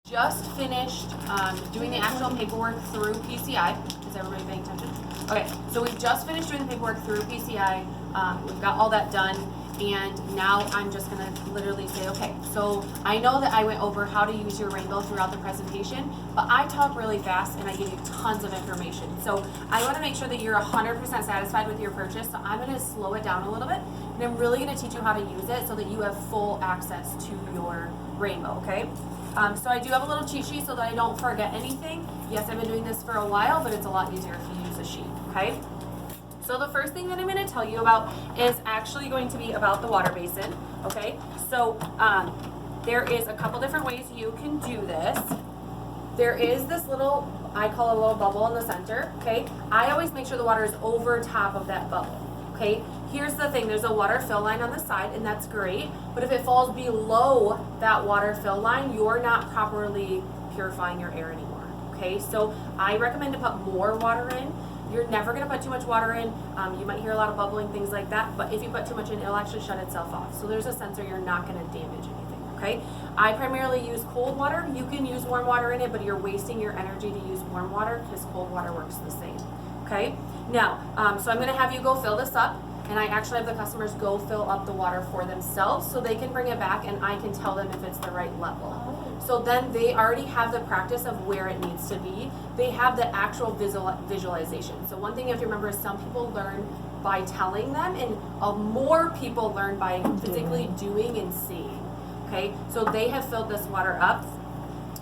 Just finished doing the actual paperwork through PCI. Is everybody paying attention? Okay, so we've just finished doing the paperwork through PCI. We've got all that done, and now I'm just gonna literally say, okay, so I know that I went over how to use your rainbow throughout the presentation, but I talk really fast and I give you tons of information. So I wanna make sure that you're 100% satisfied with your purchase, so I'm gonna slow it down a little bit, and I'm really gonna teach you how to use it so that you have full access to your rainbow, okay? So I do have a little cheat sheet so that I don't forget anything. Yes, I've been doing this for a while, but it's a lot easier if you use a sheet, okay? So the first thing that I'm going to tell you about is actually going to be about the water basin, okay? So there is a couple different ways you can do this. There is this little, I call it a little bubble in the center, okay? I always make sure the water is over top of that bubble, okay? Here's the thing, there's a water fill line on the side, and that's great, but if it falls below that water fill line, you're not properly purifying your air anymore, okay? So I recommend to put more water in. You're never gonna put too much water in. You might hear a lot of bubbling, things like that, but if you put too much in, it'll actually shut itself off. So there's a sensor, you're not gonna damage anything, okay? I primarily use cold water. You can use warm water in it, but you're wasting your energy to use warm water because cold water works the same, okay? Now, so I'm gonna have you go fill this up. And I actually have the customers go fill up the water for themselves so they can bring it back and I can tell them if it's the right level. So then they already have the practice of where it needs to be. They have the actual visualization. So one thing you have to remember is some people learn by telling them and more people learn by physically doing and seeing. Okay, so they have filled this water up.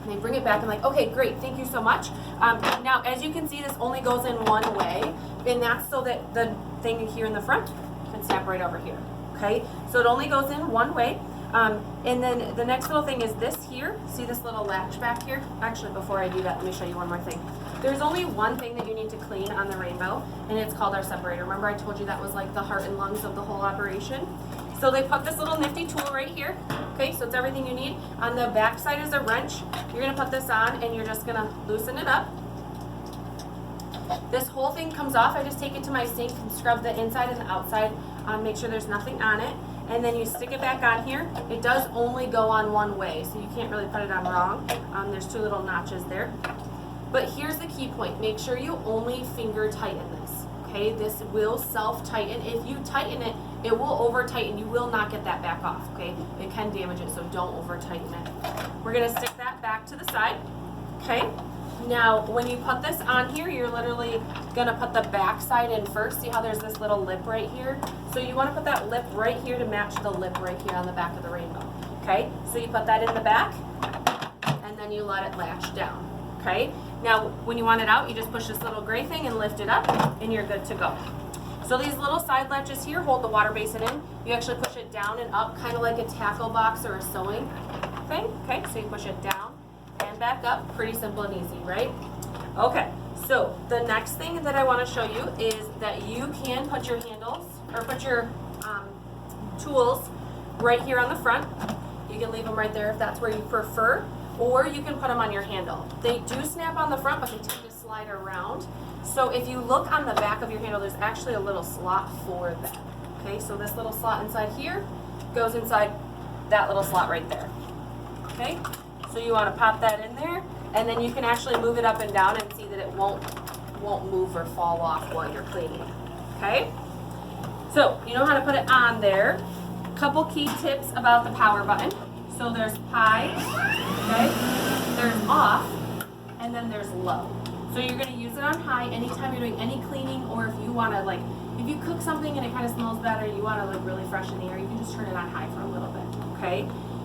And they bring it back and like, okay, great, thank you so much. Now, as you can see, this only goes in one way, and that's so that the thing here in the front can snap right over here, okay? So it only goes in one way. And then the next little thing is this here. See this little latch back here? Actually, before I do that, let me show you one more thing. There's only one thing that you need to clean on the rainbow, and it's called our separator. Remember I told you that was like the heart and lungs of the whole operation? So they put this little nifty tool right here. Okay, so it's everything you need. On the back side is a wrench. You're gonna put this on and you're just gonna loosen it up. This whole thing comes off. I just take it to my sink and scrub the inside and the outside, make sure there's nothing on it. And then you stick it back on here. It does only go on one way, so you can't really put it on wrong. There's two little notches there. But here's the key point. Make sure you only finger tighten this. Okay, this will self-tighten. If you tighten it, it will over-tighten. You will not get that back off, okay? It can damage it, so don't over-tighten it. We're gonna stick that back to the side, okay? Now, when you put this on here, you're literally gonna put the back side in first. See how there's this little lip right here? So you wanna put that lip right here to match the lip right here on the back of the rainbow, okay? So you put that in the back, and then you let it latch down, okay? Now, when you want it out, you just push this little gray thing and lift it up, and you're good to go. So these little side latches here hold the water basin in. You actually push it down and up, kind of like a tackle box or a sewing thing. Okay, so you push it down and back up. Pretty simple and easy, right? Okay, so the next thing that I want to show you is that you can put your handles, or put your tools right here on the front. You can leave them right there if that's where you prefer, or you can put them on your handle. They do snap on the front, but they tend to slide around. So if you look on the back of your handle, there's actually a little slot for that. Okay, so this little slot inside here goes inside that little slot right there. Okay, so you want to pop that in there, and then you can actually move it up and down and see that it won't move or fall off while you're cleaning. Okay, so you know how to put it on there. Couple key tips about the power button. So there's high, okay, there's off, and then there's low. So you're going to use it on high anytime you're doing any cleaning, or if you want to, like, if you cook something and it kind of smells better, you want to like really freshen the air, you can just turn it on high for a little bit, okay?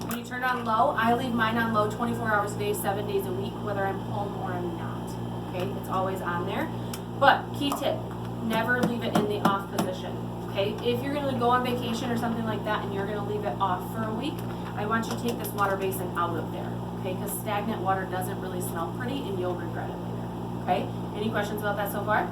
When you turn it on low, I leave mine on low 24 hours a day, 7 days a week, whether I'm home or I'm not, okay? It's always on there. But key tip, never leave it in the off position, okay? If you're going to go on vacation or something like that and you're going to leave it off for a week, I want you to take this water basin out of there, okay? Because stagnant water doesn't really smell pretty and you'll regret it later, okay? Any questions about that so far?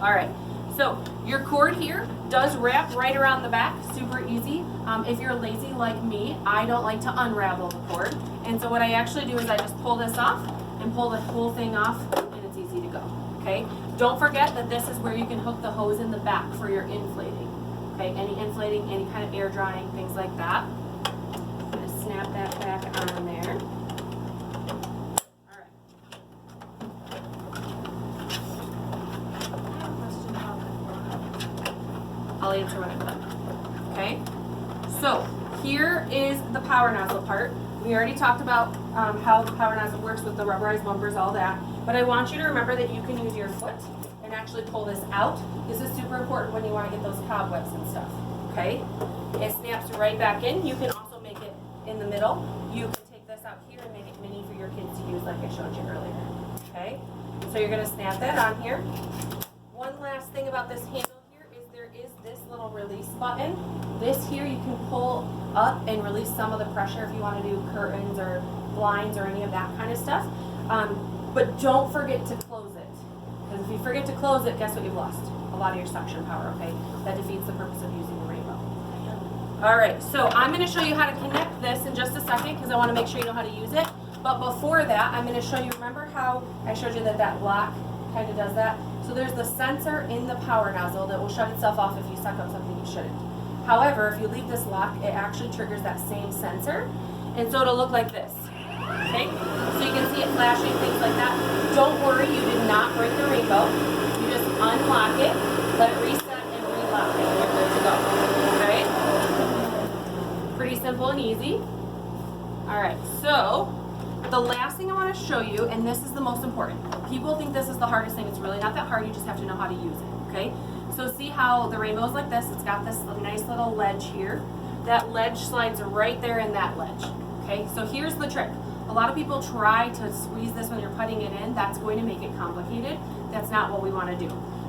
All right, so your cord here does wrap right around the back, super easy. If you're lazy like me, I don't like to unravel the cord. And so what I actually do is I just pull this off and pull the whole thing off, and it's easy to go, okay? Don't forget that this is where you can hook the hose in the back for your inflating, okay? Any inflating, any kind of air drying, things like that. I'm gonna snap that back on there. blades are running good. Okay, so here is the power nozzle part. We already talked about how the power nozzle works with the rubberized bumpers, all that. But I want you to remember that you can use your foot and actually pull this out. This is super important when you want to get those cobwebs and stuff. Okay, it snaps right back in. You can also make it in the middle. You can take this out here and make it mini for your kids to use, like I showed you earlier. Okay, so you're going to snap that on here. One last thing about this handle here is there is this little release button. This here you can pull up and release some of the pressure if you want to do curtains or blinds or any of that kind of stuff. But don't forget to close it. Because if you forget to close it, guess what you've lost? A lot of your suction power, okay? That defeats the purpose of using the rainbow. Alright, so I'm going to show you how to connect this in just a second because I want to make sure you know how to use it. But before that, I'm going to show you, remember how I showed you that lock kind of does that? So there's the sensor in the power nozzle that will shut itself off if you suck up something you shouldn't. However, if you leave this lock, it actually triggers that same sensor. And so it'll look like this. Okay? So you can see it flashing, things like that. Don't worry, you did not break the rainbow. You just unlock it, let it reset, and relock it, and you're good to go. Okay? Pretty simple and easy. Alright, so the last thing I want to show you, and this is the most important. People think this is the hardest thing. It's really not that hard. You just have to know how to use it. Okay? So see how the rainbow is like this. It's got this nice little ledge here. That ledge slides right there in that ledge. Okay? So here's the trick. A lot of people try to squeeze this when you're putting it in. That's going to make it complicated. That's not what we want to do.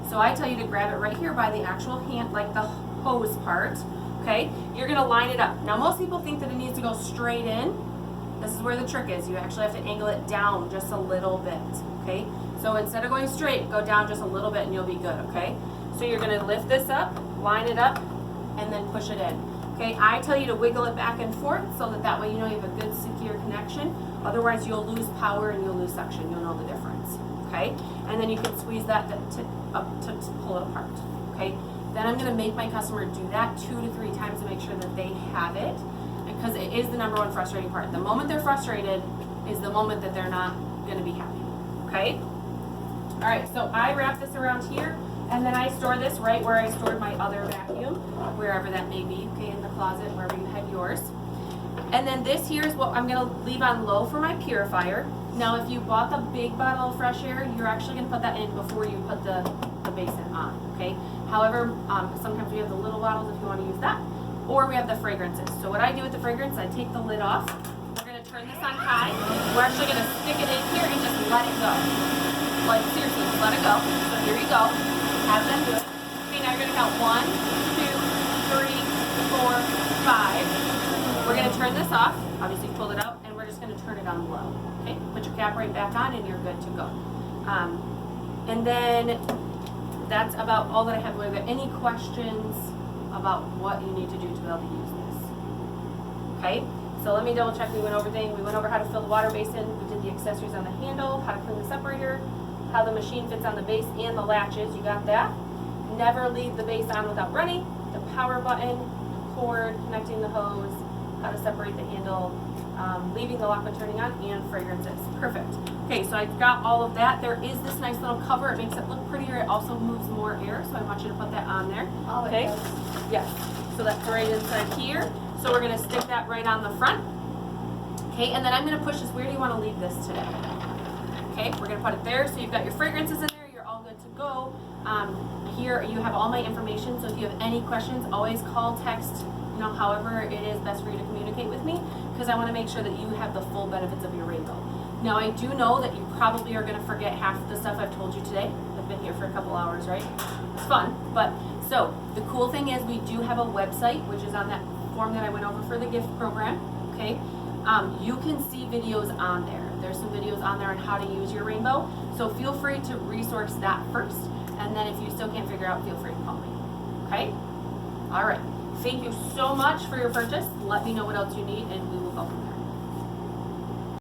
So I tell you to grab it right here by the actual hand, like the hose part. Okay? You're going to line it up. Now most people think that it needs to go straight in. This is where the trick is. You actually have to angle it down just a little bit. Okay? So instead of going straight, go down just a little bit and you'll be good. Okay? So you're going to lift this up, line it up, and then push it in. Okay, I tell you to wiggle it back and forth so that way you know you have a good secure connection. Otherwise you'll lose power and you'll lose suction. You'll know the difference. Okay, and then you can squeeze that up to pull it apart. Okay, then I'm going to make my customer do that 2 to 3 times to make sure that they have it, because it is the #1 frustrating part. The moment they're frustrated is the moment that they're not going to be happy. Okay, all right, so I wrap this around here. And then I store this right where I stored my other vacuum, wherever that may be, okay, in the closet, wherever you had yours. And then this here is what I'm going to leave on low for my purifier. Now, if you bought the big bottle of fresh air, you're actually going to put that in before you put the basin on, okay? However, sometimes we have the little bottles if you want to use that, or we have the fragrances. So what I do with the fragrance, I take the lid off. We're going to turn this on high. We're actually going to stick it in here and just let it go. Like, seriously, just let it go. So here you go. Have them do it. Okay, now you're going to count 1, 2, 3, 4, 5. We're going to turn this off. Obviously, pull it out, and we're just going to turn it on low. Okay, put your cap right back on, and you're good to go. And then that's about all that I have. Were there any questions about what you need to do to be able to use this? Okay, so let me double check. We went over things. We went over how to fill the water basin. We did the accessories on the handle, how to clean the separator, how the machine fits on the base and the latches. You got that. Never leave the base on without running. The power button, cord, connecting the hose, how to separate the handle, leaving the lock when turning on, and fragrances. Perfect. Okay, so I've got all of that. There is this nice little cover. It makes it look prettier. It also moves more air, so I want you to put that on there. Oh, okay? it does. Yes. So that's right inside here. So we're going to stick that right on the front. Okay, and then I'm going to push this. Where do you want to leave this today? Okay, we're going to put it there. So you've got your fragrances in there. You're all good to go. Here you have all my information. So if you have any questions, always call, text, you know, however it is best for you to communicate with me, because I want to make sure that you have the full benefits of your rainbow. Now, I do know that you probably are going to forget half of the stuff I've told you today. I've been here for a couple hours, right? It's fun. But so the cool thing is we do have a website, which is on that form that I went over for the gift program. Okay, you can see videos on there. There's some videos on there on how to use your rainbow. So feel free to resource that first. And then if you still can't figure out, feel free to call me. Okay? All right. Thank you so much for your purchase. Let me know what else you need, and we will go from there.